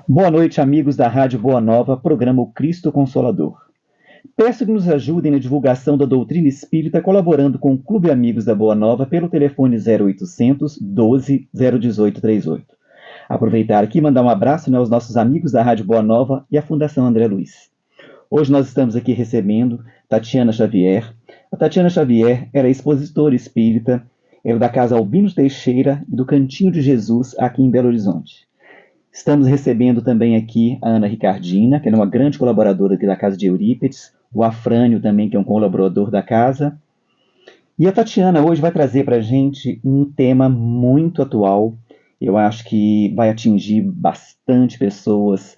Boa noite, amigos da Rádio Boa Nova, programa O Cristo Consolador. Peço que nos ajudem na divulgação da doutrina espírita, colaborando com o Clube Amigos da Boa Nova pelo telefone 0800 12 018 38. Aproveitar aqui e mandar um abraço aos nossos amigos da Rádio Boa Nova e à Fundação André Luiz. Hoje nós estamos aqui recebendo Tatiana Xavier. A Tatiana Xavier era expositora espírita, era da Casa Albino Teixeira e do Cantinho de Jesus, aqui em Belo Horizonte. Estamos recebendo também aqui a Ana Ricardina, que é uma grande colaboradora aqui da Casa de Eurípides, o Afrânio também, que é um colaborador da casa. E a Tatiana hoje vai trazer para a gente um tema muito atual, eu acho que vai atingir bastante pessoas,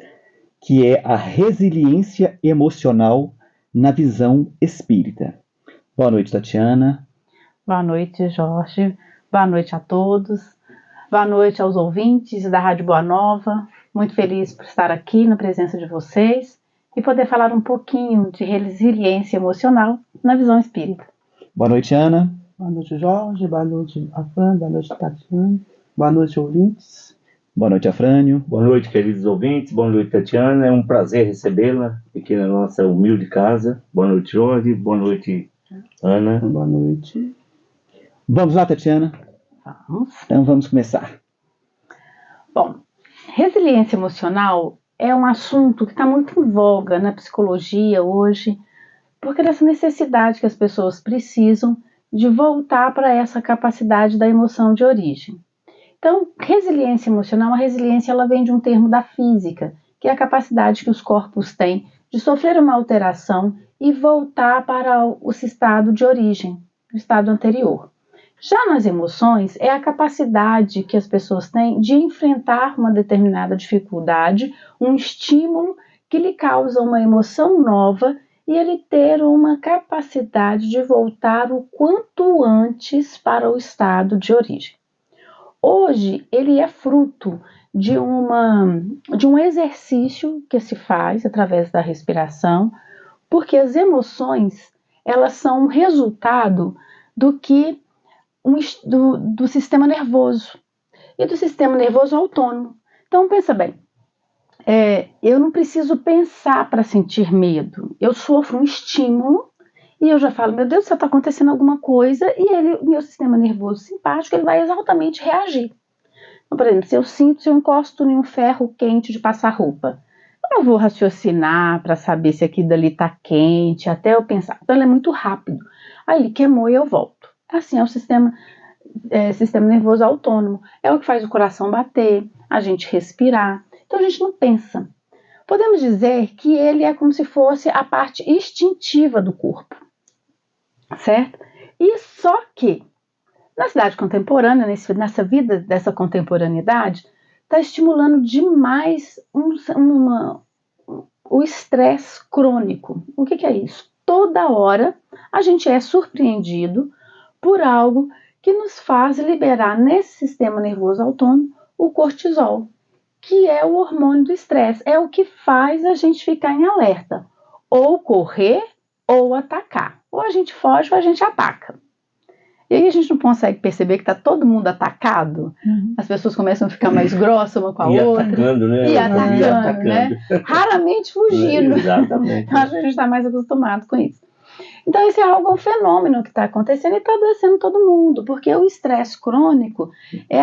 que é a resiliência emocional na visão espírita. Boa noite, Tatiana. Boa noite, Jorge. Boa noite a todos. Boa noite aos ouvintes da Rádio Boa Nova. Muito feliz por estar aqui na presença de vocês e poder falar um pouquinho de resiliência emocional na visão espírita. Boa noite, Ana. Boa noite, Jorge. Boa noite, Afrânio. Boa noite, Tatiana. Boa noite, ouvintes. Boa noite, Afrânio. Boa noite, queridos ouvintes. Boa noite, Tatiana. É um prazer recebê-la aqui na nossa humilde casa. Boa noite, Jorge. Boa noite, Ana. Boa noite. Vamos lá, Tatiana? Então vamos começar. Bom, resiliência emocional é um assunto que está muito em voga na psicologia hoje, porque dessa necessidade que as pessoas precisam de voltar para essa capacidade da emoção de origem. Então, resiliência emocional, a resiliência ela vem de um termo da física, que é a capacidade que os corpos têm de sofrer uma alteração e voltar para o estado de origem, o estado anterior. Já nas emoções, é a capacidade que as pessoas têm de enfrentar uma determinada dificuldade, um estímulo que lhe causa uma emoção nova e ele ter uma capacidade de voltar o quanto antes para o estado de origem. Hoje, ele é fruto de um exercício que se faz através da respiração, porque as emoções, elas são um resultado do sistema nervoso e do sistema nervoso autônomo. Então pensa bem, eu não preciso pensar para sentir medo, eu sofro um estímulo e eu já falo, meu Deus, está acontecendo alguma coisa e o meu sistema nervoso simpático ele vai exatamente reagir. Então, por exemplo, se eu encosto em um ferro quente de passar roupa, eu não vou raciocinar para saber se aquilo dali está quente, até eu pensar. Então ele é muito rápido, aí ele queimou e eu volto. Assim é o sistema nervoso autônomo. É o que faz o coração bater, a gente respirar. Então a gente não pensa. Podemos dizer que ele é como se fosse a parte instintiva do corpo. Certo? E só que, na cidade contemporânea, nessa vida dessa contemporaneidade, está estimulando demais o estresse crônico. O que é isso? Toda hora a gente é surpreendido por algo que nos faz liberar nesse sistema nervoso autônomo o cortisol, que é o hormônio do estresse, é o que faz a gente ficar em alerta, ou correr ou atacar, ou a gente foge ou a gente ataca. E aí a gente não consegue perceber que está todo mundo atacado, as pessoas começam a ficar mais grossas uma com a outra. Atacando, né? E atacando, né? Raramente fugindo. Exatamente. Acho que a gente está mais acostumado com isso. Então esse é um fenômeno que está acontecendo e está adoecendo todo mundo, porque o estresse crônico é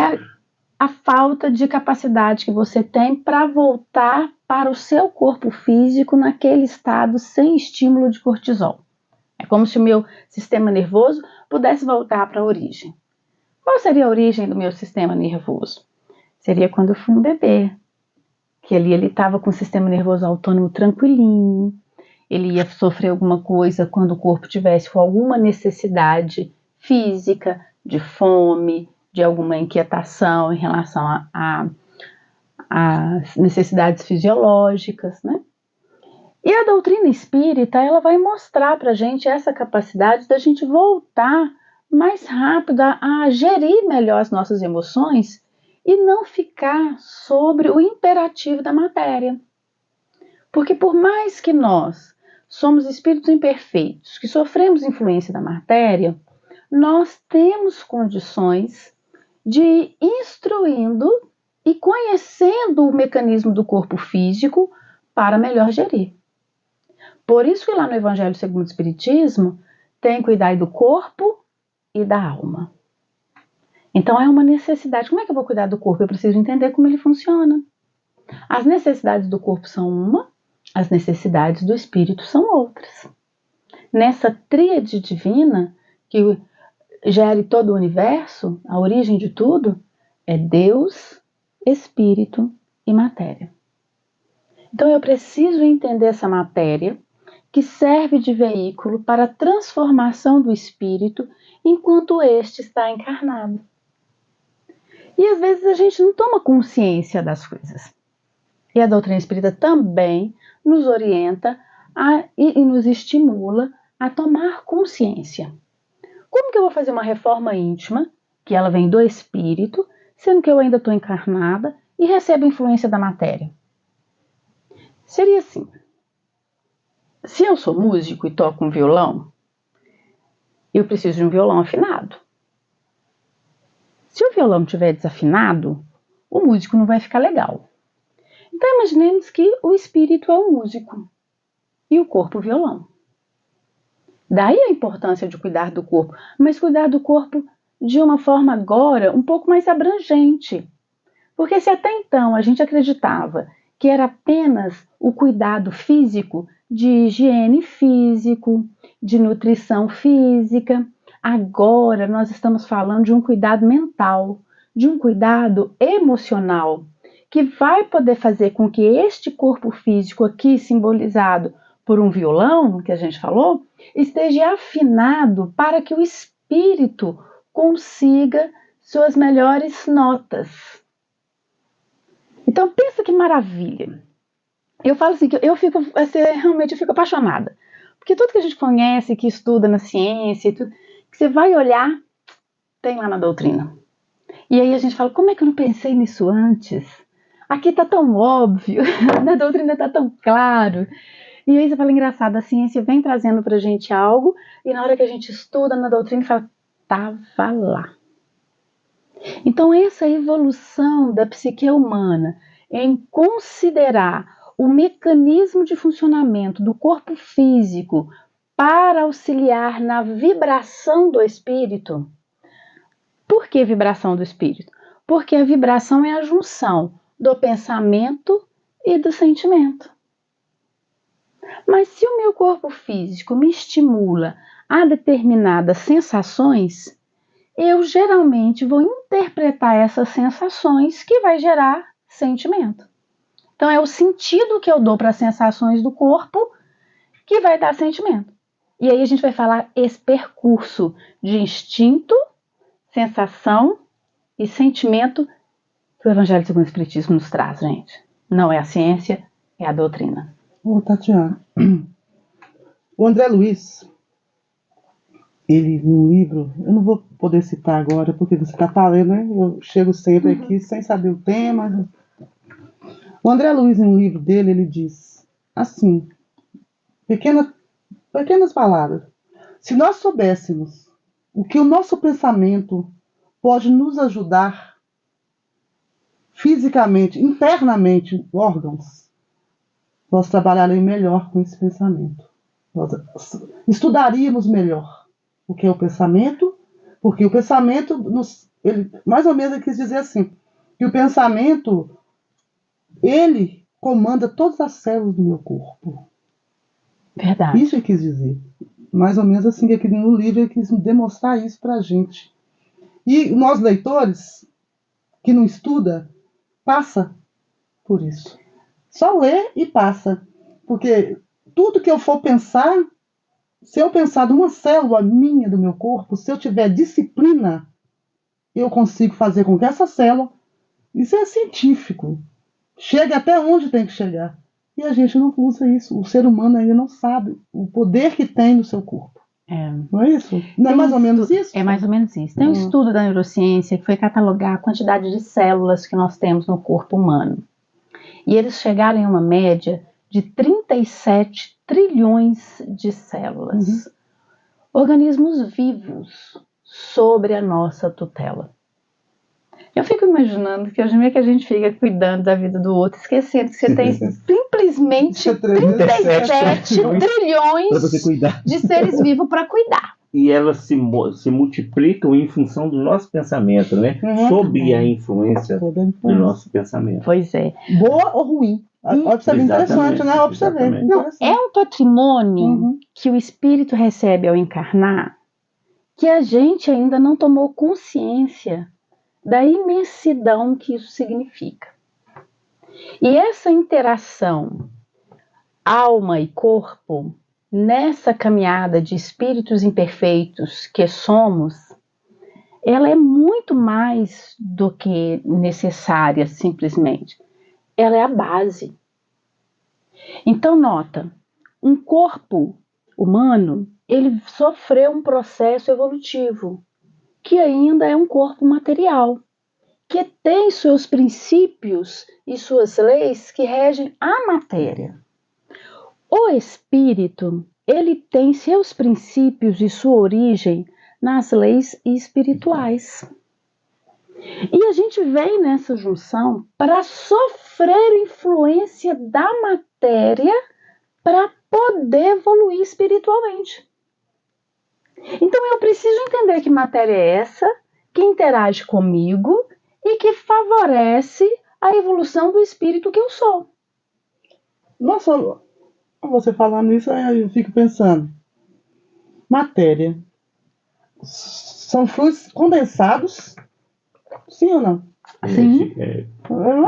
a falta de capacidade que você tem para voltar para o seu corpo físico naquele estado sem estímulo de cortisol. É como se o meu sistema nervoso pudesse voltar para a origem. Qual seria a origem do meu sistema nervoso? Seria quando eu fui um bebê, que ali ele estava com o sistema nervoso autônomo tranquilinho, ele ia sofrer alguma coisa quando o corpo tivesse com alguma necessidade física, de fome, de alguma inquietação em relação às necessidades fisiológicas, né? E a doutrina espírita, ela vai mostrar para a gente essa capacidade da gente voltar mais rápido a gerir melhor as nossas emoções e não ficar sobre o imperativo da matéria. Porque por mais que nós somos espíritos imperfeitos, que sofremos influência da matéria, nós temos condições de ir instruindo e conhecendo o mecanismo do corpo físico para melhor gerir. Por isso que lá no Evangelho segundo o Espiritismo tem cuidar do corpo e da alma. Então é uma necessidade. Como é que eu vou cuidar do corpo? Eu preciso entender como ele funciona. As necessidades do corpo são uma, as necessidades do espírito são outras. Nessa tríade divina que gere todo o universo, a origem de tudo é Deus, Espírito e matéria. Então eu preciso entender essa matéria que serve de veículo para a transformação do espírito enquanto este está encarnado. E às vezes a gente não toma consciência das coisas. E a doutrina espírita também nos orienta e nos estimula a tomar consciência. Como que eu vou fazer uma reforma íntima, que ela vem do espírito, sendo que eu ainda estou encarnada e recebo a influência da matéria? Seria assim: se eu sou músico e toco um violão, eu preciso de um violão afinado. Se o violão estiver desafinado, o músico não vai ficar legal. Então imaginemos que o espírito é o músico e o corpo o violão. Daí a importância de cuidar do corpo, mas cuidar do corpo de uma forma agora um pouco mais abrangente. Porque se até então a gente acreditava que era apenas o cuidado físico, de higiene físico, de nutrição física, agora nós estamos falando de um cuidado mental, de um cuidado emocional, que vai poder fazer com que este corpo físico aqui simbolizado por um violão, que a gente falou, esteja afinado para que o espírito consiga suas melhores notas. Então pensa que maravilha. Eu falo assim, que realmente eu fico apaixonada. Porque tudo que a gente conhece, que estuda na ciência, tudo, que você vai olhar, tem lá na doutrina. E aí a gente fala, como é que eu não pensei nisso antes? Aqui está tão óbvio, na doutrina está tão claro. E aí você fala, engraçado, a ciência vem trazendo pra gente algo, e na hora que a gente estuda na doutrina, fala, tava lá. Então essa evolução da psique humana em considerar o mecanismo de funcionamento do corpo físico para auxiliar na vibração do espírito. Por que vibração do espírito? Porque a vibração é a junção do pensamento e do sentimento. Mas se o meu corpo físico me estimula a determinadas sensações, eu geralmente vou interpretar essas sensações que vai gerar sentimento. Então é o sentido que eu dou para as sensações do corpo que vai dar sentimento. E aí a gente vai falar esse percurso de instinto, sensação e sentimento que o Evangelho segundo o Espiritismo nos traz, gente. Não é a ciência, é a doutrina. Ô, Tatiana, o André Luiz, ele num livro, eu não vou poder citar agora, porque você está lendo, né? Eu chego sempre aqui sem saber o tema. O André Luiz, em um livro dele, ele diz assim, pequenas palavras: se nós soubéssemos o que o nosso pensamento pode nos ajudar fisicamente, internamente, órgãos, nós trabalharemos melhor com esse pensamento. Nós estudaríamos melhor o que é o pensamento, porque o pensamento, ele, mais ou menos ele quis dizer assim, que o pensamento, ele comanda todas as células do meu corpo. Verdade. Isso ele quis dizer. Mais ou menos assim, aqui no livro ele quis demonstrar isso pra gente. E nós, leitores, que não estuda, passa por isso. Só lê e passa. Porque tudo que eu for pensar, se eu pensar numa célula minha do meu corpo, se eu tiver disciplina, eu consigo fazer com que essa célula, isso é científico, chegue até onde tem que chegar. E a gente não usa isso. O ser humano ainda não sabe o poder que tem no seu corpo. Não é isso? Não é mais ou menos isso? É mais ou menos isso. Tem um estudo da neurociência que foi catalogar a quantidade de células que nós temos no corpo humano. E eles chegaram em uma média de 37 trilhões de células. Organismos vivos sobre a nossa tutela. Eu fico imaginando que hoje em dia que a gente fica cuidando da vida do outro, esquecendo que você tem simplesmente 37 para trilhões você cuidar. de seres vivos para cuidar. E elas se multiplicam em função do nosso pensamento, né? Sob a influência do nosso pensamento. Pois é. Boa ou ruim? Olha, isso é interessante, né? Olha, você vê. Não, é um patrimônio que o espírito recebe ao encarnar que a gente ainda não tomou consciência da imensidão que isso significa. E essa interação alma e corpo, nessa caminhada de espíritos imperfeitos que somos, ela é muito mais do que necessária simplesmente. Ela é a base. Então nota, um corpo humano, ele sofreu um processo evolutivo, que ainda é um corpo material, que tem seus princípios e suas leis que regem a matéria. O espírito, ele tem seus princípios e sua origem nas leis espirituais. E a gente vem nessa junção para sofrer influência da matéria para poder evoluir espiritualmente. Então eu preciso entender que matéria é essa, que interage comigo e que favorece a evolução do espírito que eu sou. Nossa, você falando isso, eu fico pensando. Matéria. São fluidos condensados? Sim ou não? Sim.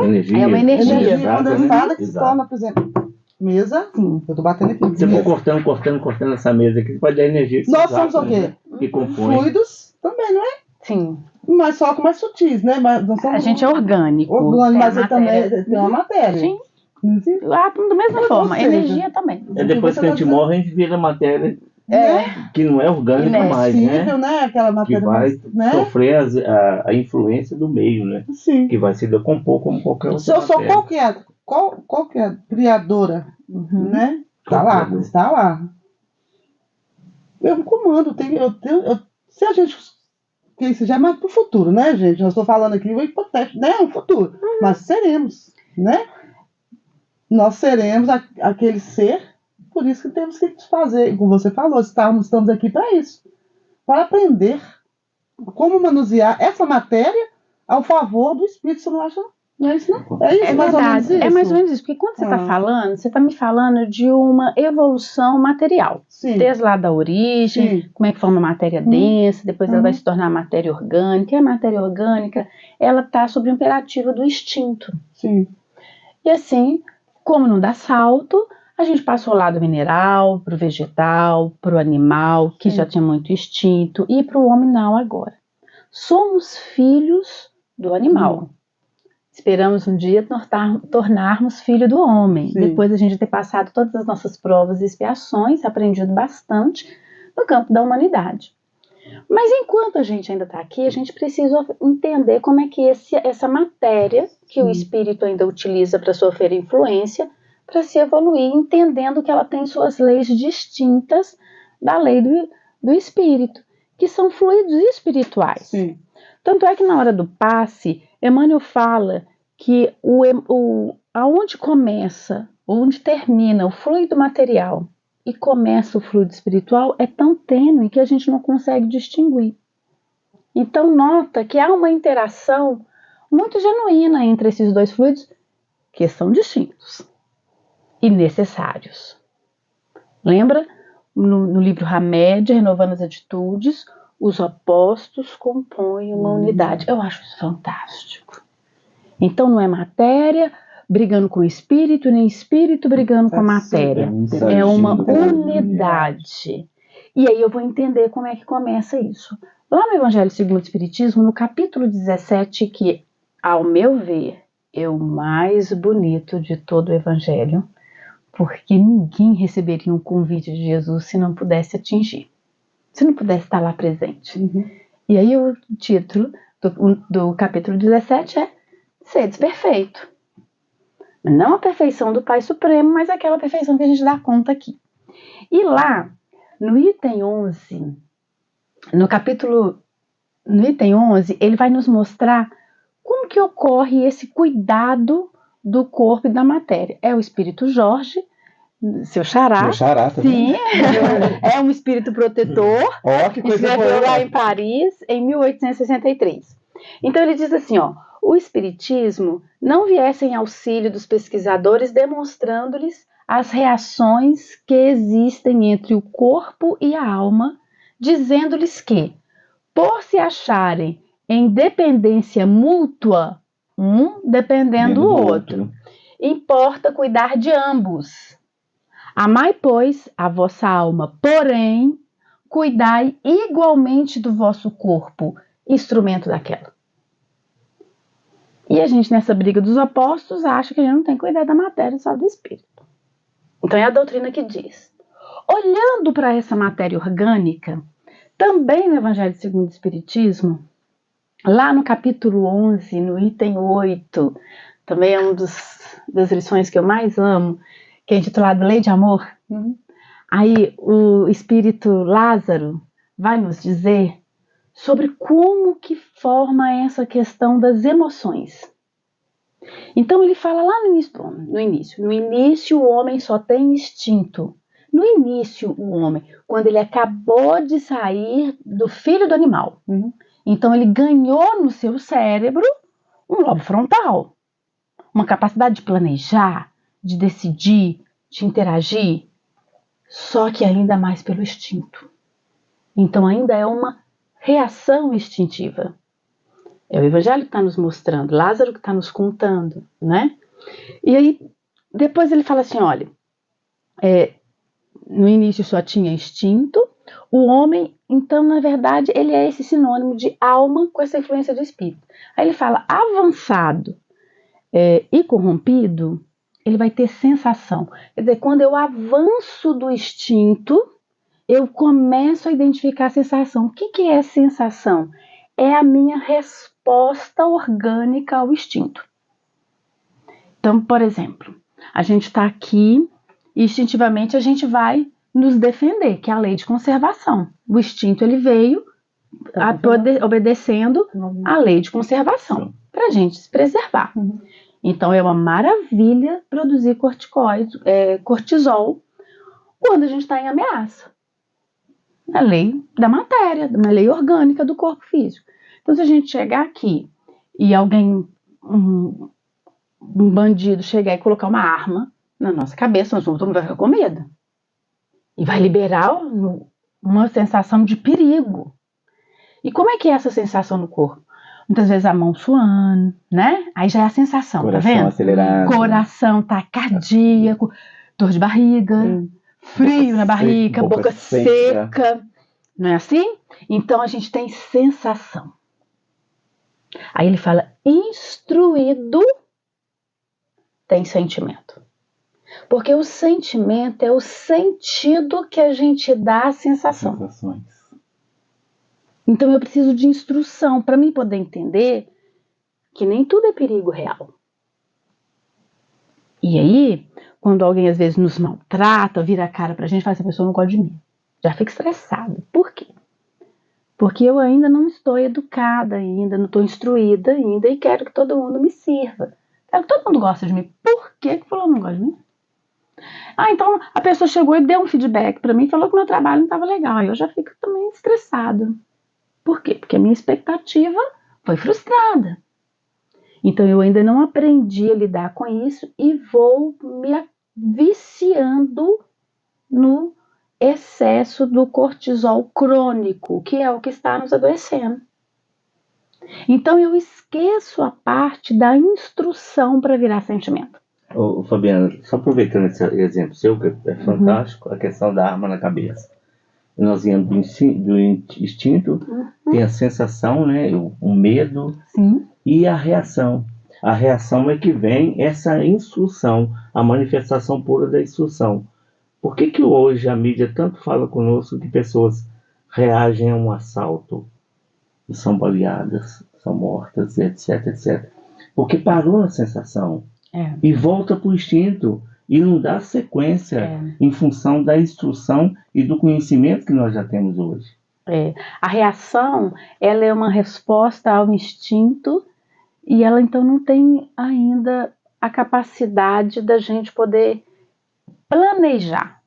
Energia. É uma energia condensada que se torna, por exemplo, mesa. Sim, eu tô batendo aqui. Você for cortando essa mesa aqui, pode dar energia. Que nós somos o quê? Que compõe. Fluidos também, não é? Sim. Mas só que mais sutis, né? Mas não somos a gente é orgânico. Mas ele também tem uma matéria. Sim. Da mesma forma, energia também. Depois que a gente morre, a gente vira matéria que não é orgânica mais, né? Aquela matéria que vai sofrer a influência do meio, né? Sim. Que vai se decompor como qualquer outra matéria. Se eu sou qualquer criadora, né? Está lá. Eu comando, se a gente... Que isso já é mais para o futuro, né, gente? Nós estou falando aqui o hipotético, né? O futuro. Mas seremos, né? Nós seremos aquele ser, por isso que temos que fazer, como você falou, estamos aqui para isso. Para aprender como manusear essa matéria ao favor do espírito, você não acha? Não é isso, não? É isso, é mais verdade, ou menos isso. É mais ou menos isso, porque quando você está falando, você está me falando de uma evolução material. Sim. Desde lá da origem, como é que forma a matéria densa, depois ela vai se tornar matéria orgânica, e a matéria orgânica, ela está sob o imperativo do instinto. Sim. E assim, como não dá salto, a gente passou lá do mineral, para o vegetal, para o animal, que já tinha muito instinto, e para o hominal agora. Somos filhos do animal. Esperamos um dia tornarmos filho do homem. Sim. Depois a gente ter passado todas as nossas provas e expiações, aprendido bastante no campo da humanidade. Mas enquanto a gente ainda está aqui, a gente precisa entender como é que essa matéria que o espírito ainda utiliza para sofrer influência, para se evoluir, entendendo que ela tem suas leis distintas da lei do espírito, que são fluidos espirituais. Sim. Tanto é que na hora do passe, Emmanuel fala que aonde começa, onde termina o fluido material e começa o fluido espiritual é tão tênue que a gente não consegue distinguir. Então nota que há uma interação muito genuína entre esses dois fluidos que são distintos e necessários. Lembra? No livro Hamed, Renovando as Atitudes, os opostos compõem uma unidade. Eu acho isso fantástico. Então não é matéria brigando com o espírito, nem espírito brigando com a matéria. É uma unidade. E aí eu vou entender como é que começa isso. Lá no Evangelho segundo o Espiritismo, no capítulo 17, que, ao meu ver, é o mais bonito de todo o Evangelho, porque ninguém receberia um convite de Jesus se não pudesse atingir. Se não pudesse estar lá presente. E aí o título do capítulo 17 é Sedes Perfeito. Não a perfeição do Pai Supremo, mas aquela perfeição que a gente dá conta aqui. E lá, no item 11, no item 11, ele vai nos mostrar como que ocorre esse cuidado do corpo e da matéria? É o espírito Jorge, seu xará. Meu xará também. Sim, é um espírito protetor. Ó, que coisa Escreveu lá boa. em Paris, em 1863. Então ele diz assim, ó, o espiritismo não viesse em auxílio dos pesquisadores demonstrando-lhes as reações que existem entre o corpo e a alma, dizendo-lhes que, por se acharem em dependência mútua, um dependendo do outro, importa cuidar de ambos. Amai, pois, a vossa alma, porém, cuidai igualmente do vosso corpo, instrumento daquela. E a gente, nessa briga dos opostos, acha que a gente não tem que cuidar da matéria, só do espírito. Então é a doutrina que diz. Olhando para essa matéria orgânica, também no Evangelho segundo o Espiritismo, lá no capítulo 11, no item 8, também é uma das lições que eu mais amo, que é intitulado Lei de Amor. Aí o espírito Lázaro vai nos dizer sobre como que forma essa questão das emoções. Então ele fala lá no início. No início o homem só tem instinto. No início o homem, quando ele acabou de sair do filho do animal. Então ele ganhou no seu cérebro um lobo frontal. Uma capacidade de planejar, de decidir, de interagir. Só que ainda mais pelo instinto. Então ainda é uma reação instintiva. É o Evangelho que está nos mostrando, Lázaro que está nos contando, né? E aí, depois ele fala assim, olha, no início só tinha instinto, o homem, então, na verdade, ele é esse sinônimo de alma com essa influência do espírito. Aí ele fala, avançado e corrompido, ele vai ter sensação. Quer dizer, quando eu avanço do instinto, eu começo a identificar a sensação. O que é sensação? É a minha resposta orgânica ao instinto. Então, por exemplo, a gente está aqui e instintivamente a gente vai nos defender, que é a lei de conservação. O instinto ele veio obedecendo a lei de conservação, para a gente se preservar. Então é uma maravilha produzir cortisol quando a gente está em ameaça. A lei da matéria, uma lei orgânica do corpo físico. Então, se a gente chegar aqui e alguém, um bandido, chegar e colocar uma arma na nossa cabeça, todo mundo vai ficar com medo. E vai liberar uma sensação de perigo. E como é que é essa sensação no corpo? Muitas vezes a mão suando, né? Aí já é a sensação, Coração tá vendo? acelerado. Coração cardíaco, dor de barriga. Frio na barriga, boca seca, não é assim? Então a gente tem sensação. Aí ele fala, instruído tem sentimento. Porque o sentimento é o sentido que a gente dá à sensação. Sensações. Então eu preciso de instrução para mim poder entender que nem tudo é perigo real. E aí, quando alguém às vezes nos maltrata, vira a cara pra gente e fala, essa pessoa não gosta de mim. Já fica estressado. Por quê? Porque eu ainda não estou educada ainda, não estou instruída ainda e quero que todo mundo me sirva. Quero que todo mundo goste de mim. Por que que fulano não gosta de mim? Então a pessoa chegou e deu um feedback pra mim e falou que meu trabalho não estava legal. Eu já fico também estressada. Por quê? Porque a minha expectativa foi frustrada. Então eu ainda não aprendi a lidar com isso e vou me viciando no excesso do cortisol crônico, que é o que está nos adoecendo. Então eu esqueço a parte da instrução para virar sentimento. Ô, Fabiana, só aproveitando esse exemplo seu, que é fantástico, a questão da arma na cabeça. Nós viemos do instinto, tem a sensação, né, o medo. Sim. E a reação. A reação é que vem essa instrução, a manifestação pura da instrução. Por que que hoje a mídia tanto fala conosco que pessoas reagem a um assalto e são baleadas, são mortas, etc, etc? Porque parou a sensação e volta para o instinto e não dá sequência em função da instrução e do conhecimento que nós já temos hoje. A reação, ela é uma resposta ao instinto E ela então não tem ainda a capacidade da gente poder planejar.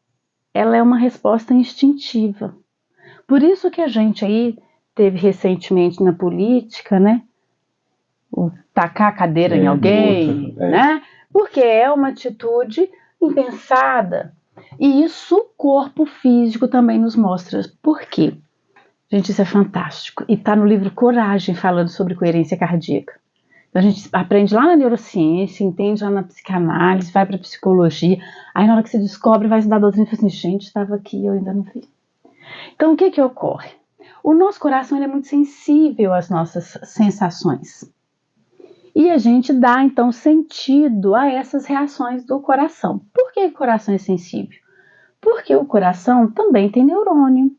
Ela é uma resposta instintiva. Por isso que a gente aí teve recentemente na política, né, o tacar a cadeira em alguém, né, porque é uma atitude impensada. E isso o corpo físico também nos mostra. Por quê? Gente, isso é fantástico. E está no livro Coragem, falando sobre coerência cardíaca. Então a gente aprende lá na neurociência, entende lá na psicanálise, vai para a psicologia. Aí na hora que você descobre, vai estudar a doutrina e fala assim, gente, estava aqui, eu ainda não vi. Então o que ocorre? O nosso coração ele é muito sensível às nossas sensações. E a gente dá então sentido a essas reações do coração. Por que o coração é sensível? Porque o coração também tem neurônio.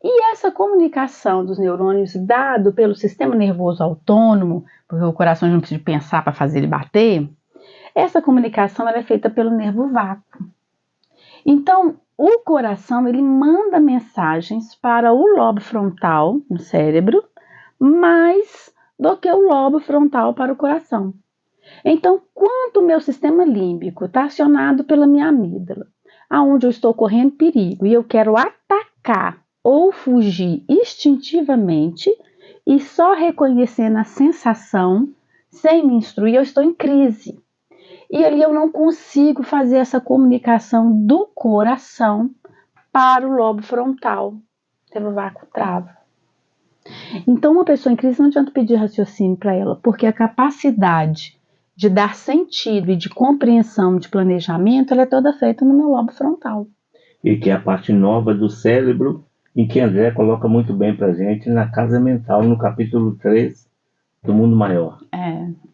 E essa comunicação dos neurônios dado pelo sistema nervoso autônomo, porque o coração não precisa pensar para fazer ele bater, essa comunicação ela é feita pelo nervo vago. Então, o coração ele manda mensagens para o lobo frontal, no cérebro, mais do que o lobo frontal para o coração. Então, quanto o meu sistema límbico está acionado pela minha amígdala, aonde eu estou correndo perigo e eu quero atacar ou fugir instintivamente e só reconhecendo a sensação, sem me instruir, eu estou em crise. E ali eu não consigo fazer essa comunicação do coração para o lobo frontal. O vácuo trava. Então, uma pessoa em crise não adianta pedir raciocínio para ela, porque a capacidade de dar sentido e de compreensão, de planejamento, ela é toda feita no meu lobo frontal. E que é a parte nova do cérebro, em que André coloca muito bem para a gente na Casa Mental, no capítulo 3 do Mundo Maior.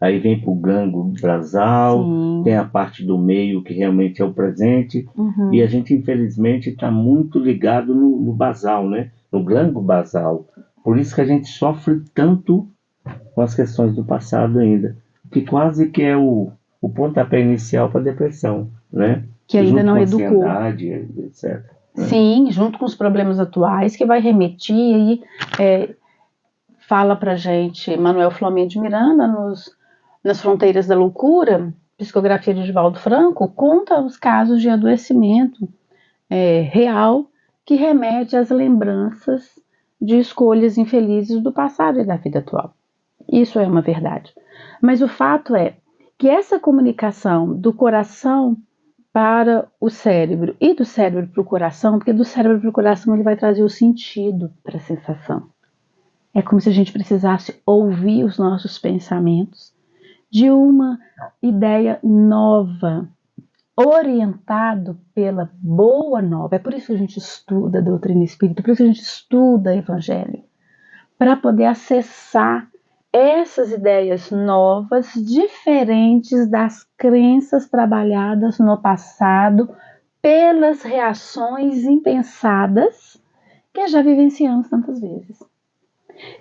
Aí vem para o gânglio basal, tem a parte do meio que realmente é o presente, e a gente infelizmente está muito ligado no basal, né? No gânglio basal. Por isso que a gente sofre tanto com as questões do passado ainda, que quase que é o pontapé inicial para a depressão, né? Que ainda não educou. Ansiedade, etc. Sim, junto com os problemas atuais, que vai remetir aí, fala pra gente Manuel Flamengo de Miranda, nas Fronteiras da Loucura, psicografia de Divaldo Franco, conta os casos de adoecimento real que remete às lembranças de escolhas infelizes do passado e da vida atual. Isso é uma verdade. Mas o fato é que essa comunicação do coração para o cérebro e do cérebro para o coração, porque do cérebro para o coração ele vai trazer o sentido para a sensação. É como se a gente precisasse ouvir os nossos pensamentos de uma ideia nova, orientado pela boa nova. É por isso que a gente estuda a doutrina espírita, por isso que a gente estuda o evangelho, para poder acessar essas ideias novas, diferentes das crenças trabalhadas no passado, pelas reações impensadas que já vivenciamos tantas vezes.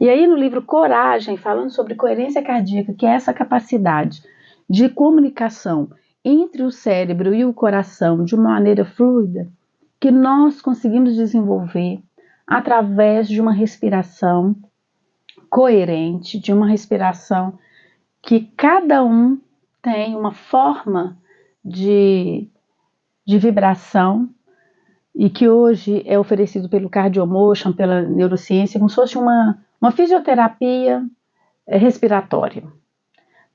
E aí no livro Coragem, falando sobre coerência cardíaca, que é essa capacidade de comunicação entre o cérebro e o coração de uma maneira fluida, que nós conseguimos desenvolver através de uma respiração coerente, de uma respiração que cada um tem uma forma de vibração e que hoje é oferecido pelo Cardiomotion, pela neurociência, como se fosse uma fisioterapia respiratória.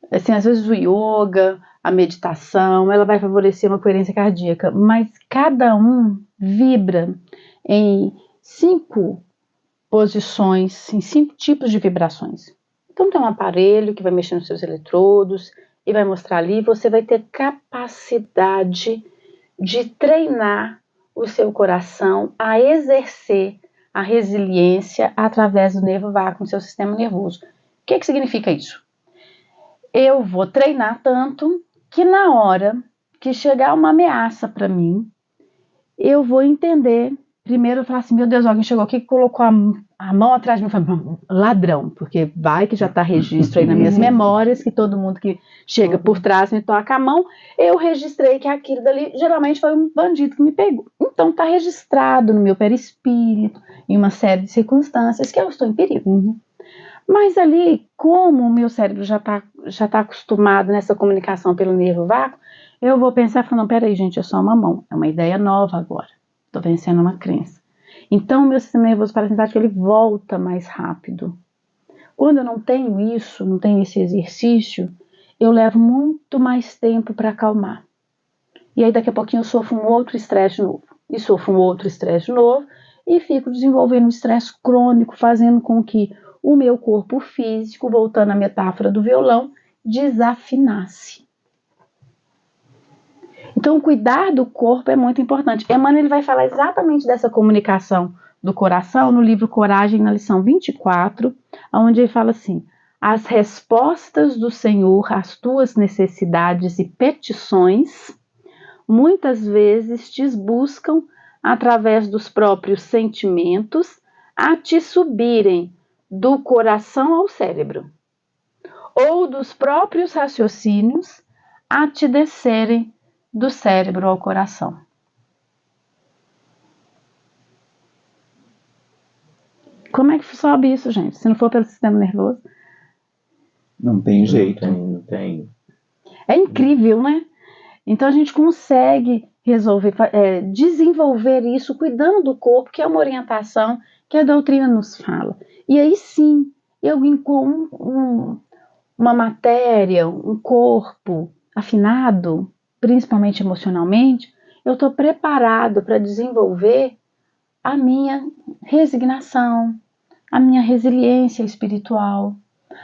Assim, às vezes o yoga, a meditação, ela vai favorecer uma coerência cardíaca, mas cada um vibra em 5 posições, em 5 tipos de vibrações. Então tem um aparelho que vai mexer nos seus eletrodos e vai mostrar ali, você vai ter capacidade de treinar o seu coração a exercer a resiliência através do nervo vago no seu sistema nervoso. O que significa isso? Eu vou treinar tanto que na hora que chegar uma ameaça para mim, eu vou entender. Primeiro eu falo assim, meu Deus, alguém chegou aqui que colocou a mão atrás de mim e falou, ladrão, porque vai que já está registro aí nas minhas memórias, que todo mundo que chega por trás me toca a mão, eu registrei que aquilo dali geralmente foi um bandido que me pegou. Então está registrado no meu perispírito, em uma série de circunstâncias que eu estou em perigo. Mas ali, como o meu cérebro já tá acostumado nessa comunicação pelo nervo vago, eu vou pensar, não, peraí, gente, é só uma mão, é uma ideia nova agora, estou vencendo uma crença. Então, o meu sistema nervoso parasimpático, ele volta mais rápido. Quando eu não tenho isso, não tenho esse exercício, eu levo muito mais tempo para acalmar. E aí, daqui a pouquinho, eu sofro um outro estresse de novo. E sofro um outro estresse de novo. E fico desenvolvendo um estresse crônico, fazendo com que o meu corpo físico, voltando à metáfora do violão, desafinasse. Então, cuidar do corpo é muito importante. Emmanuel ele vai falar exatamente dessa comunicação do coração no livro Coragem, na lição 24, onde ele fala assim: as respostas do Senhor às tuas necessidades e petições muitas vezes te buscam através dos próprios sentimentos a te subirem do coração ao cérebro, ou dos próprios raciocínios a te descerem do cérebro ao coração. Como é que sobe isso, gente? Se não for pelo sistema nervoso? Não tem jeito. Não tem. É incrível, né? Então a gente consegue desenvolver isso cuidando do corpo, que é uma orientação que a doutrina nos fala. E aí sim, eu com uma matéria, um corpo afinado, principalmente emocionalmente, eu estou preparado para desenvolver a minha resignação, a minha resiliência espiritual,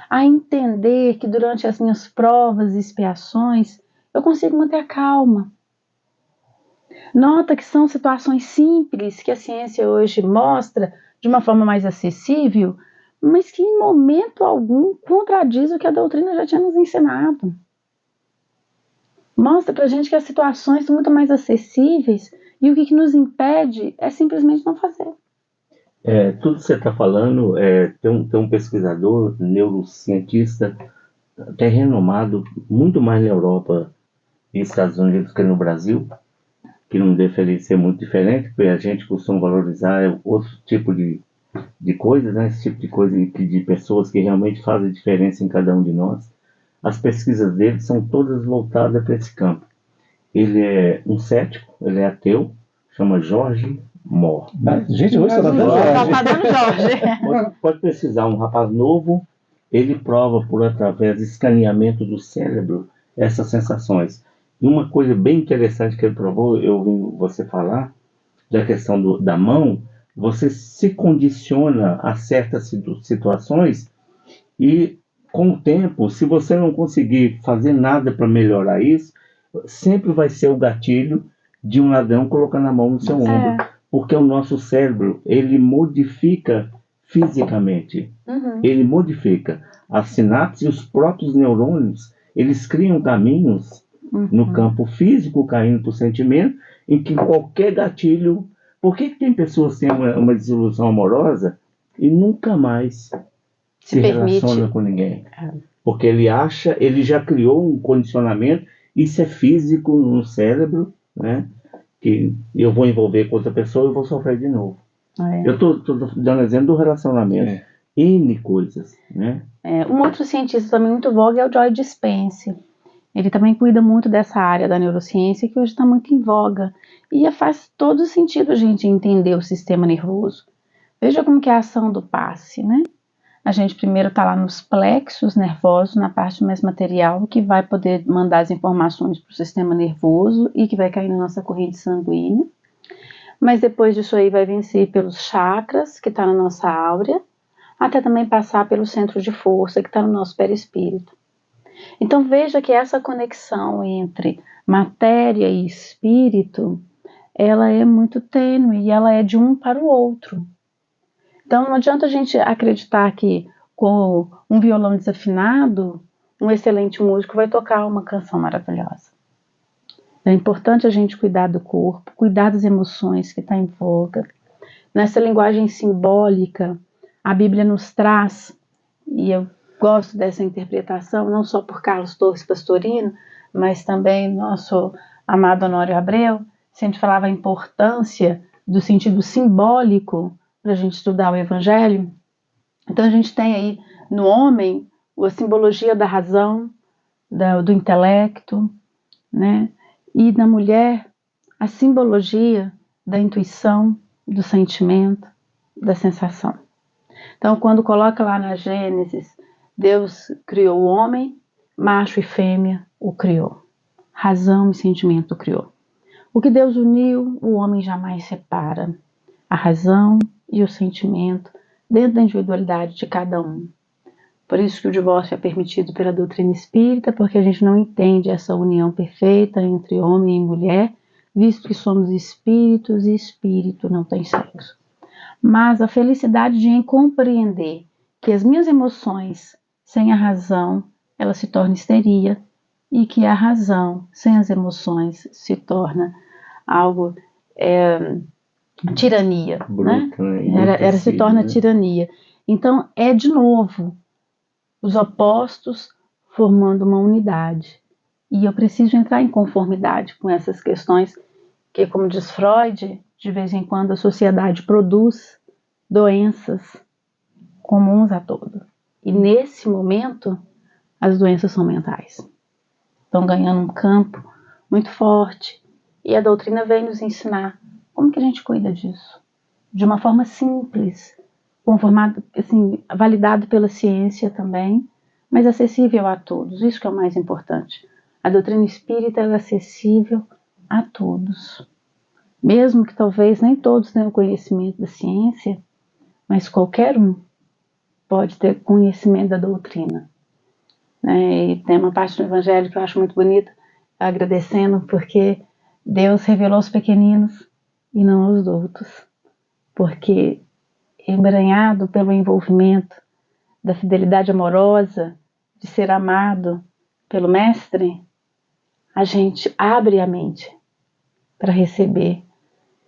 a entender que durante as minhas provas e expiações eu consigo manter a calma. Nota que são situações simples que a ciência hoje mostra de uma forma mais acessível, mas que em momento algum contradiz o que a doutrina já tinha nos ensinado. Mostra pra gente que as situações são muito mais acessíveis e o que nos impede é simplesmente não fazer. Tudo que você está falando, tem um pesquisador, neurocientista, até renomado, muito mais na Europa e Estados Unidos que no Brasil, que não deve ser muito diferente, porque a gente costuma valorizar outro tipo de coisa, né? Esse tipo de coisa de pessoas que realmente fazem diferença em cada um de nós. As pesquisas dele são todas voltadas para esse campo. Ele é um cético, ele é ateu, chama Jorge Moore. Gente, hoje está dando Jorge. Pode precisar, um rapaz novo, ele prova por através de escaneamento do cérebro essas sensações. E uma coisa bem interessante que ele provou, eu ouvi você falar, da questão da mão, você se condiciona a certas situações e com o tempo, se você não conseguir fazer nada para melhorar isso, sempre vai ser o gatilho de um ladrão colocando a mão no seu ombro. Porque o nosso cérebro, ele modifica fisicamente. Ele modifica as sinapses e os próprios neurônios, eles criam caminhos no campo físico, caindo para o sentimento, em que qualquer gatilho... Por que tem pessoas que têm uma desilusão amorosa e nunca mais se relaciona com ninguém? Porque ele já criou um condicionamento, isso é físico no cérebro, né? Que eu vou envolver com outra pessoa e vou sofrer de novo. Eu estou dando exemplo do relacionamento. N coisas, né? Um outro cientista também muito vogue é o Joy Dispenza. Ele também cuida muito dessa área da neurociência que hoje está muito em voga. E faz todo sentido a gente entender o sistema nervoso. Veja como que é a ação do passe, né? A gente primeiro está lá nos plexos nervosos, na parte mais material, que vai poder mandar as informações para o sistema nervoso e que vai cair na nossa corrente sanguínea. Mas depois disso aí vai vencer pelos chakras, que está na nossa áurea, até também passar pelo centro de força, que está no nosso perispírito. Então veja que essa conexão entre matéria e espírito, ela é muito tênue e ela é de um para o outro. Então não adianta a gente acreditar que com um violão desafinado, um excelente músico vai tocar uma canção maravilhosa. É importante a gente cuidar do corpo, cuidar das emoções que está em voga. Nessa linguagem simbólica, a Bíblia nos traz, e eu gosto dessa interpretação, não só por Carlos Torres Pastorino, mas também nosso amado Honório Abreu, sempre falava a importância do sentido simbólico para a gente estudar o Evangelho. Então a gente tem aí no homem a simbologia da razão, do intelecto, né? E na mulher a simbologia da intuição, do sentimento, da sensação. Então quando coloca lá na Gênesis, Deus criou o homem, macho e fêmea o criou. Razão e sentimento o criou. O que Deus uniu, o homem jamais separa. A razão e o sentimento dentro da individualidade de cada um. Por isso que o divórcio é permitido pela doutrina espírita, porque a gente não entende essa união perfeita entre homem e mulher, visto que somos espíritos e espírito não tem sexo. Mas a felicidade de compreender que as minhas emoções, sem a razão, ela se torna histeria, e que a razão, sem as emoções, se torna algo tirania, bruto, né? Se torna tirania. Então é de novo os opostos formando uma unidade. E eu preciso entrar em conformidade com essas questões, que, como diz Freud, de vez em quando a sociedade produz doenças comuns a todos. E nesse momento, as doenças são mentais. Estão ganhando um campo muito forte. E a doutrina vem nos ensinar como que a gente cuida disso. De uma forma simples, conformado, assim, validado pela ciência também, mas acessível a todos. Isso que é o mais importante. A doutrina espírita é acessível a todos. Mesmo que talvez nem todos tenham conhecimento da ciência, mas qualquer um pode ter conhecimento da doutrina. E tem uma parte do Evangelho que eu acho muito bonita, agradecendo porque Deus revelou aos pequeninos e não aos adultos. Porque embranhado pelo envolvimento da fidelidade amorosa, de ser amado pelo Mestre, a gente abre a mente para receber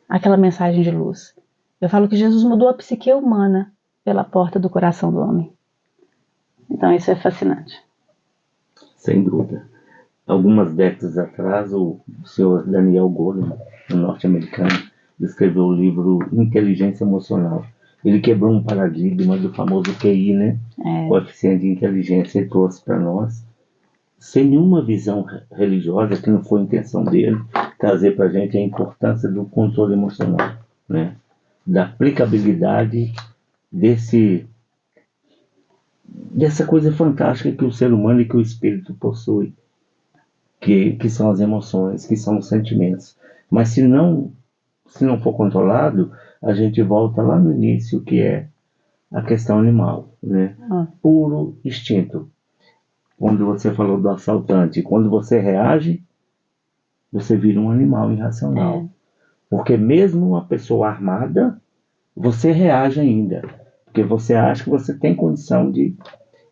aquela mensagem de luz. Eu falo que Jesus mudou a psique humana pela porta do coração do homem. Então isso é fascinante. Sem dúvida. Algumas décadas atrás, o senhor Daniel Goleman, um norte-americano, escreveu o livro Inteligência Emocional. Ele quebrou um paradigma do famoso QI, né? Coeficiente de inteligência, e trouxe para nós, sem nenhuma visão religiosa, que não foi a intenção dele, trazer para a gente a importância do controle emocional, né? Da aplicabilidade dessa coisa fantástica que o ser humano e que o espírito possui, que são as emoções, que são os sentimentos. Mas se não for controlado, a gente volta lá no início, que é a questão animal, né? Puro instinto. Quando você falou do assaltante, quando você reage, você vira um animal irracional. Porque mesmo uma pessoa armada, você reage ainda. Porque você acha que você tem condição de...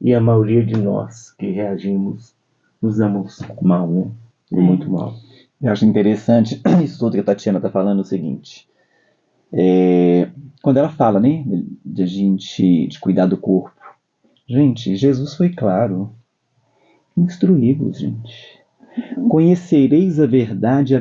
E a maioria de nós que reagimos, nos damos mal, né? Muito mal. Eu acho interessante isso tudo que a Tatiana está falando, o seguinte. Quando ela fala, né, de cuidar do corpo. Gente, Jesus foi claro. Instruí-vos, gente. Conhecereis a verdade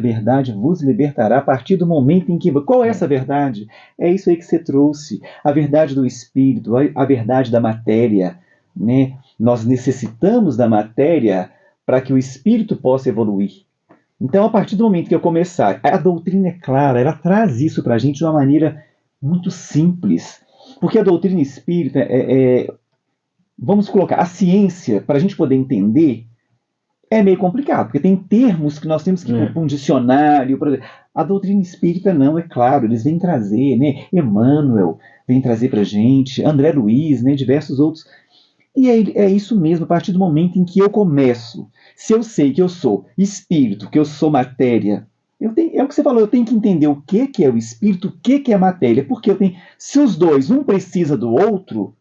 vos libertará. A partir do momento em que... Qual é essa verdade? É isso aí que você trouxe. A verdade do espírito, a verdade da matéria, né? Nós necessitamos da matéria para que o espírito possa evoluir. Então, a partir do momento que eu começar... A doutrina é clara, ela traz isso para a gente de uma maneira muito simples. Porque a doutrina espírita vamos colocar, a ciência, para a gente poder entender, é meio complicado, porque tem termos que nós temos que ir para um dicionário. A doutrina espírita não, é claro, eles vêm trazer, né? Emmanuel vem trazer para a gente, André Luiz, né? Diversos outros. E é isso mesmo, a partir do momento em que eu começo, se eu sei que eu sou espírito, que eu sou matéria, é o que você falou, eu tenho que entender o que é o espírito, o que é a matéria, porque se os dois, um precisa do outro,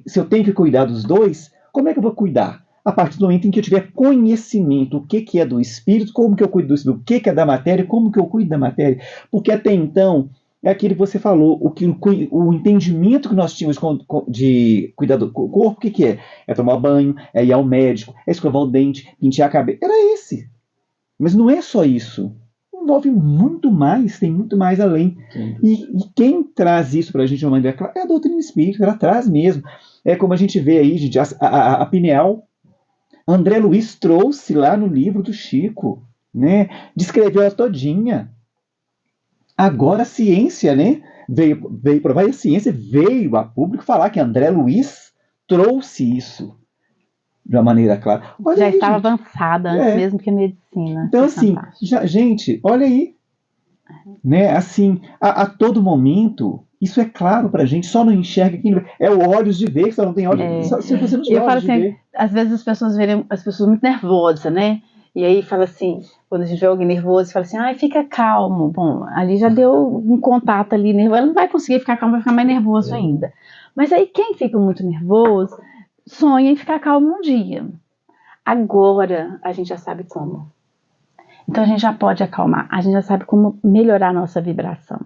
se eu tenho que cuidar dos dois, como é que eu vou cuidar? A partir do momento em que eu tiver conhecimento, o que é do espírito, como que eu cuido do espírito, o que é da matéria, como que eu cuido da matéria, porque até então, é aquilo que você falou, o entendimento que nós tínhamos de cuidar do corpo, o que é? É tomar banho, é ir ao médico, é escovar o dente, pentear a cabeça, era esse. Mas não é só isso. envolve muito mais, tem muito mais além. E quem traz isso para a gente de uma maneira clara é a doutrina espírita, ela traz mesmo. É como a gente vê aí, gente, a Pineal, André Luiz trouxe lá no livro do Chico, né? Descreveu ela todinha. Agora a ciência, né? Veio provar, e a ciência veio a público falar que André Luiz trouxe isso de uma maneira clara. Olha Já aí, estava gente. avançada antes mesmo que a medicina. Então, assim, gente, olha aí. Né? Assim, a todo momento, isso é claro pra gente, só não enxerga quem é o olhos de ver, que só não tem olhos. Se você não tiver eu falo olhos de assim, ver. às vezes as pessoas verem as pessoas muito nervosas, né? E aí fala assim, quando a gente vê alguém nervoso, fala assim, ai, fica calmo. Bom, ali já deu um contato ali, nervoso. Ela não vai conseguir ficar calmo, vai ficar mais nervoso ainda. Mas aí quem fica muito nervoso, sonha em ficar calmo um dia. Agora a gente já sabe como. Então a gente já pode acalmar, a gente já sabe como melhorar a nossa vibração,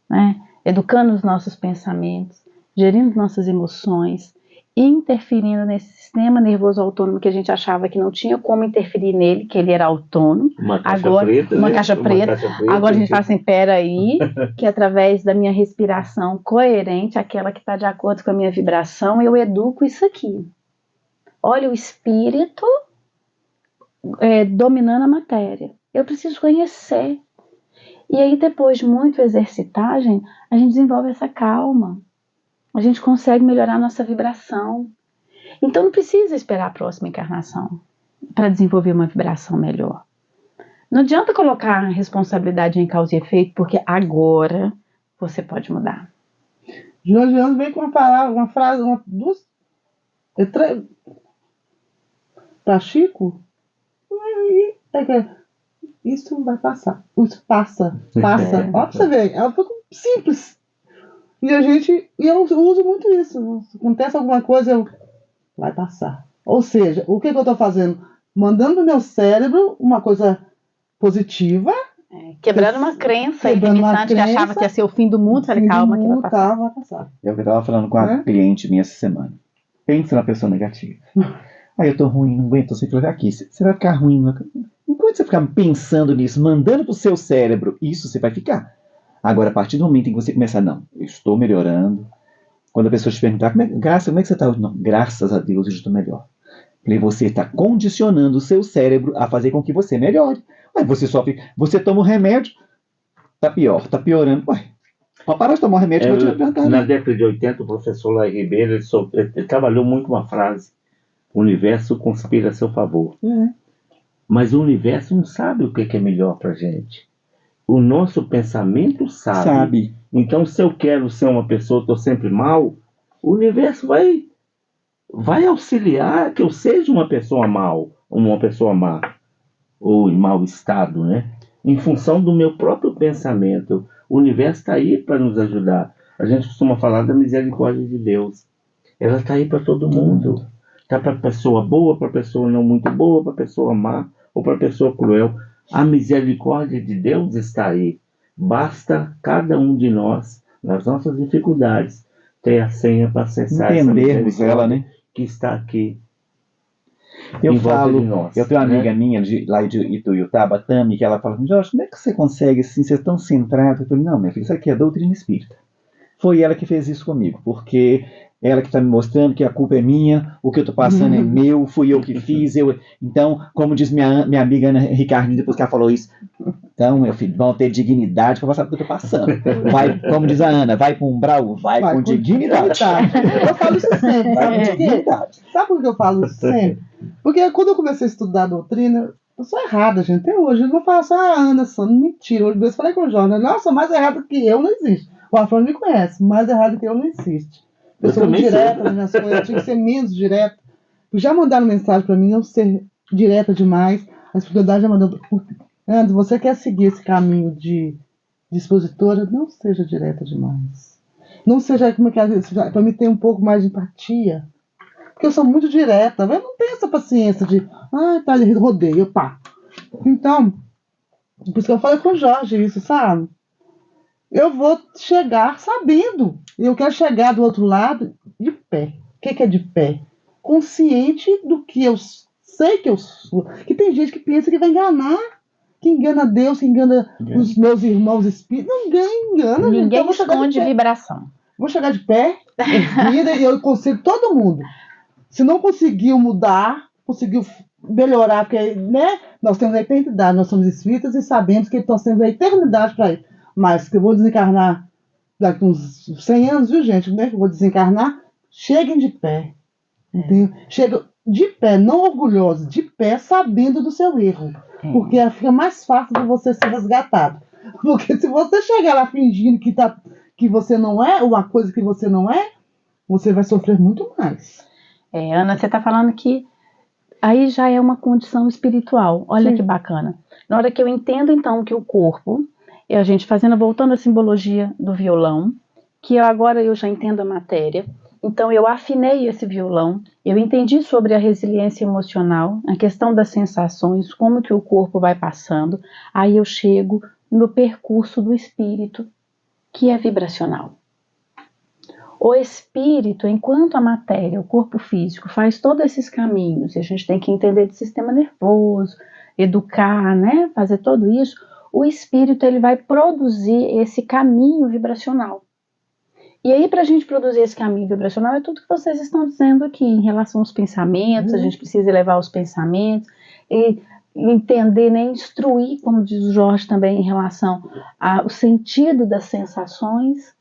né? Educando os nossos pensamentos, gerindo nossas emoções, interferindo nesse sistema nervoso autônomo que a gente achava que não tinha como interferir nele, que ele era autônomo. Uma caixa Agora, preta, uma né? caixa preta. Agora a gente fala assim, peraí, que através da minha respiração coerente, aquela que está de acordo com a minha vibração, eu educo isso aqui. Olha o espírito dominando a matéria. Eu preciso conhecer. E aí, depois de muito exercitagem, a gente desenvolve essa calma. A gente consegue melhorar a nossa vibração. Então, não precisa esperar a próxima encarnação para desenvolver uma vibração melhor. Não adianta colocar a responsabilidade em causa e efeito, porque agora você pode mudar. Georgiano vem com uma palavra, uma frase, duas. Para Chico, isso vai passar. Isso passa. Olha pra você ver, ela foi simples. E eu uso muito isso. Se acontece alguma coisa, vai passar. Ou seja, o que eu estou fazendo? Mandando pro meu cérebro uma coisa positiva. Quebrando uma crença limitante que achava que ia ser o fim do mundo. Falei, calma, que vai passar. Vai passar. É o que eu estava falando com a cliente minha essa semana. Pensa na pessoa negativa. Aí eu tô ruim, não aguento, você fica aqui. Você vai ficar ruim. Enquanto você ficar pensando nisso, mandando pro seu cérebro, isso você vai ficar. Agora, a partir do momento em que você começar, não, eu estou melhorando. Quando a pessoa te perguntar, como é que você está? Não, graças a Deus eu estou melhor. Porque você está condicionando o seu cérebro a fazer com que você melhore. Aí você toma um remédio, tá pior, tá piorando. Ué, pode parar de tomar um remédio que vai te perguntar. Na década de 80, o professor Lai Ribeiro, ele trabalhou muito uma frase: o universo conspira a seu favor. Mas o universo não sabe o que é melhor pra gente. O nosso pensamento sabe. Então, se eu quero ser uma pessoa, estou sempre mal, o universo vai auxiliar que eu seja uma pessoa mal, uma pessoa má, ou em mau estado, né? Em função do meu próprio pensamento. O universo está aí para nos ajudar. A gente costuma falar da misericórdia de Deus. Ela está aí para todo mundo. Está para pessoa boa, para pessoa não muito boa, para pessoa má ou para pessoa cruel. A misericórdia de Deus está aí. Basta cada um de nós, nas nossas dificuldades, ter a senha para acessar entendermos ela, né? Que está aqui. Eu tenho uma amiga minha lá de Ituiutaba, Tami, que ela fala assim, Jorge, como é que você consegue assim, ser tão centrado? Eu falei, não, minha filha, isso aqui é doutrina espírita. Foi ela que fez isso comigo, porque ela que está me mostrando que a culpa é minha, o que eu estou passando é meu, fui eu que fiz. Então, como diz minha amiga Ana Ricardinho, depois que ela falou isso, então, meu filho, vão ter dignidade para passar pelo que eu estou passando. Vai, como diz a Ana, vai com umbral, vai com dignidade. Eu falo isso sempre. Sabe por que eu falo isso sempre? Porque quando eu comecei a estudar a doutrina, eu sou errada, gente, até hoje. Eu não falo assim, Ana, mentira. Eu falei com o Jorge, nossa, mais errado que eu não existe. O Afrânio me conhece, mais errado que eu não existe. Eu sou muito direta nas minhas coisas, eu tinha que ser menos direta. Já mandaram mensagem para mim, não ser direta demais. A espiritualidade já mandou. Ana, você quer seguir esse caminho de expositora? Não seja direta demais. Não seja, como é que é, para mim ter um pouco mais de empatia. Porque eu sou muito direta. Eu não tenho essa paciência de, tá, rodeio, pá. Então, por isso que eu falei com o Jorge isso, sabe? Eu vou chegar sabendo. Eu quero chegar do outro lado de pé. O que é de pé? Consciente do que eu sei que eu sou. Que tem gente que pensa que vai enganar. que engana Deus, que engana os meus irmãos espíritos. Ninguém engana. Ninguém então, esconde vibração. Vou chegar de pé, erguida, e eu consigo todo mundo. Se não conseguiu mudar, conseguiu melhorar, porque, né, nós temos a eternidade, nós somos espíritas e sabemos que nós temos a eternidade para ir. Mas que eu vou desencarnar daqui uns 100 anos, viu, gente? Né? Eu vou desencarnar, cheguem de pé. Chega de pé, não orgulhosos, de pé, sabendo do seu erro. Porque fica mais fácil de você ser resgatado. Porque se você chegar lá fingindo que você não é, uma coisa que você não é, você vai sofrer muito mais. Ana, você está falando que aí já é uma condição espiritual. Olha Sim. que bacana. Na hora que eu entendo, então, que o corpo, e a gente voltando à simbologia do violão, que agora eu já entendo a matéria, então eu afinei esse violão, eu entendi sobre a resiliência emocional, a questão das sensações, como que o corpo vai passando, aí eu chego no percurso do espírito, que é vibracional. O espírito, enquanto a matéria, o corpo físico, faz todos esses caminhos, e a gente tem que entender de sistema nervoso, educar, né, fazer tudo isso, o espírito ele vai produzir esse caminho vibracional. E aí, para a gente produzir esse caminho vibracional, é tudo que vocês estão dizendo aqui, em relação aos pensamentos, a gente precisa elevar os pensamentos, e entender, né, instruir, como diz o Jorge também, em relação ao sentido das sensações.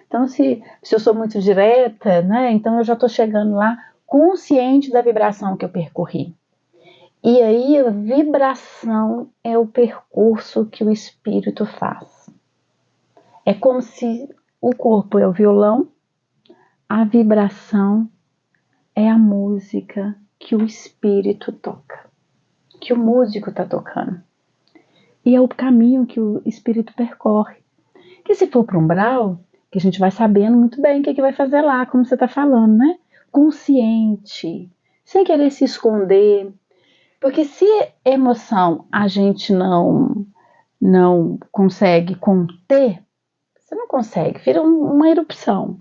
Então, se eu sou muito direta, né, então eu já estou chegando lá consciente da vibração que eu percorri. E aí, a vibração é o percurso que o espírito faz. É como se o corpo é o violão, a vibração é a música que o espírito toca, que o músico está tocando. E é o caminho que o espírito percorre. Que se for para o umbral, que a gente vai sabendo muito bem o que vai fazer lá, como você está falando, né? Consciente, sem querer se esconder. Porque se emoção a gente não consegue conter, você não consegue, vira uma erupção.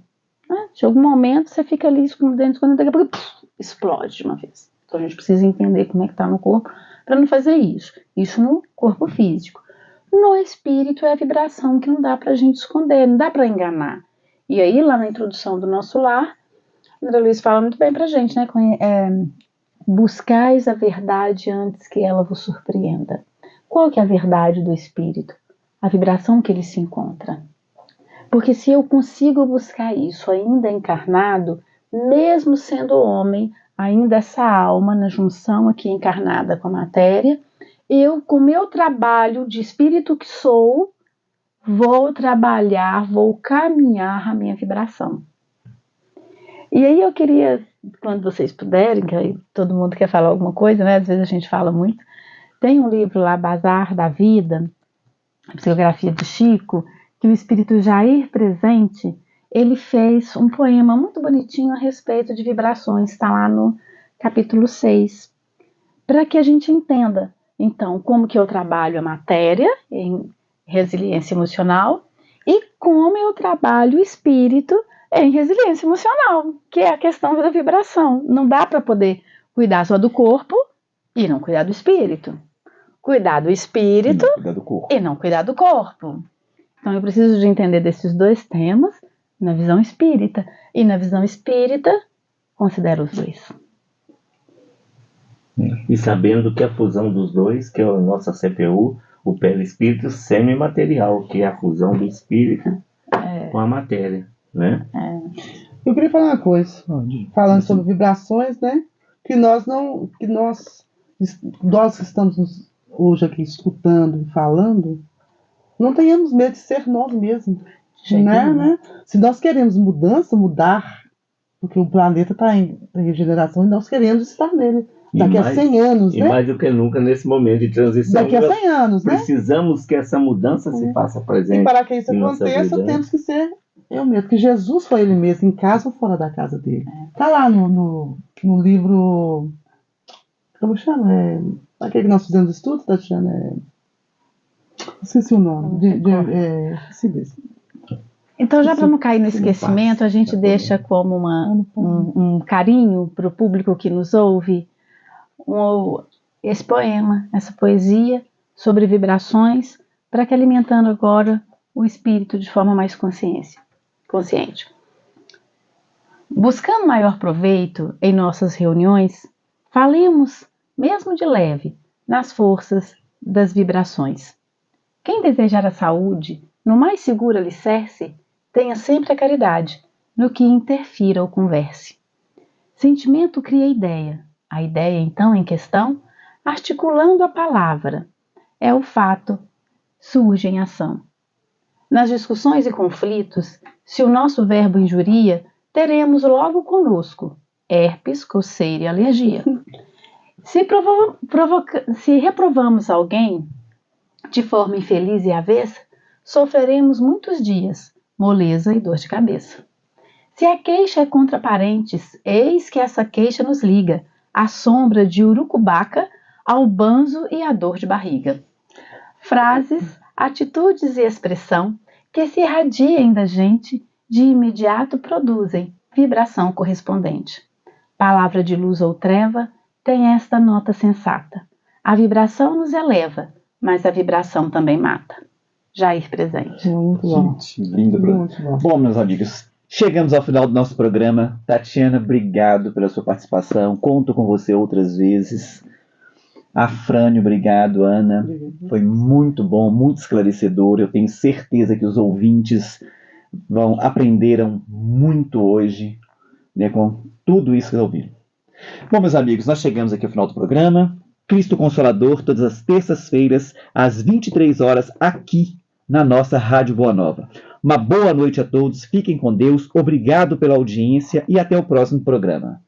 Né? De algum momento você fica ali escondendo, daqui a pouco explode de uma vez. Então a gente precisa entender como é que está no corpo para não fazer isso. Isso no corpo físico. No espírito é a vibração que não dá para a gente esconder, não dá para enganar. E aí, lá na introdução do nosso lar, André Luiz fala muito bem para a gente, né? Buscais a verdade antes que ela vos surpreenda. Qual que é a verdade do espírito? A vibração que ele se encontra. Porque se eu consigo buscar isso ainda encarnado, mesmo sendo homem, ainda essa alma na junção aqui encarnada com a matéria, eu, com o meu trabalho de espírito que sou, vou trabalhar, vou caminhar a minha vibração. E aí eu queria, quando vocês puderem, que aí todo mundo quer falar alguma coisa, né? Às vezes a gente fala muito. Tem um livro lá, Bazar da Vida, a psicografia de Chico, que o espírito Jair Presente, ele fez um poema muito bonitinho a respeito de vibrações, está lá no capítulo 6, para que a gente entenda, então, como que eu trabalho a matéria em resiliência emocional e como eu trabalho o espírito em resiliência emocional, que é a questão da vibração. Não dá para poder cuidar só do corpo e não cuidar do espírito. Cuidar do espírito e não cuidar do corpo. Então eu preciso de entender desses dois temas na visão espírita. E na visão espírita, considero os dois. E sabendo que a fusão dos dois, que é a nossa CPU, o perispírito semimaterial, que é a fusão do espírito com a matéria, né? Eu queria falar uma coisa, falando sobre vibrações, né? Que nós que estamos hoje aqui escutando e falando, não tenhamos medo de ser nós mesmos, né? Se nós queremos mudança, mudar, porque o planeta está em regeneração e nós queremos estar nele. Daqui a 100 anos, né? E mais do que nunca nesse momento de transição. Daqui a 100 anos, né? Precisamos que essa mudança se faça presente. E para que isso aconteça, temos que ser eu mesmo. Porque Jesus foi ele mesmo, em casa ou fora da casa dele. Está lá no livro... Como chama? Aquele que nós fizemos estudo, Tatiana? Esqueci o nome. Então, já para não cair no esquecimento, a gente deixa como um carinho para o público que nos ouve esse poema, essa poesia sobre vibrações, para que alimentando agora o espírito de forma mais consciente. Buscando maior proveito em nossas reuniões, falemos, mesmo de leve, nas forças das vibrações. Quem desejar a saúde, no mais seguro alicerce, tenha sempre a caridade, no que interfira ou converse. Sentimento cria ideia, a ideia então em questão, articulando a palavra, é o fato, surge em ação. Nas discussões e conflitos, se o nosso verbo injuria, teremos logo conosco herpes, coceira e alergia. Se reprovamos alguém de forma infeliz e avessa, sofreremos muitos dias, moleza e dor de cabeça. Se a queixa é contra parentes, eis que essa queixa nos liga, à sombra de urucubaca, ao banzo e à dor de barriga. Frases, atitudes e expressão que se irradiem da gente, de imediato produzem vibração correspondente. Palavra de luz ou treva tem esta nota sensata. A vibração nos eleva, mas a vibração também mata. Jair Presente. Muito bom. Gente, lindo. Muito bom. Bom, meus amigos, chegamos ao final do nosso programa. Tatiana, obrigado pela sua participação. Conto com você outras vezes. Afrânio, obrigado. Ana, foi muito bom, muito esclarecedor. Eu tenho certeza que os ouvintes aprenderam muito hoje, né, com tudo isso que ouviram. Bom, meus amigos, nós chegamos aqui ao final do programa. Cristo Consolador, todas as terças-feiras, às 23 horas, aqui na nossa Rádio Boa Nova. Uma boa noite a todos, fiquem com Deus, obrigado pela audiência e até o próximo programa.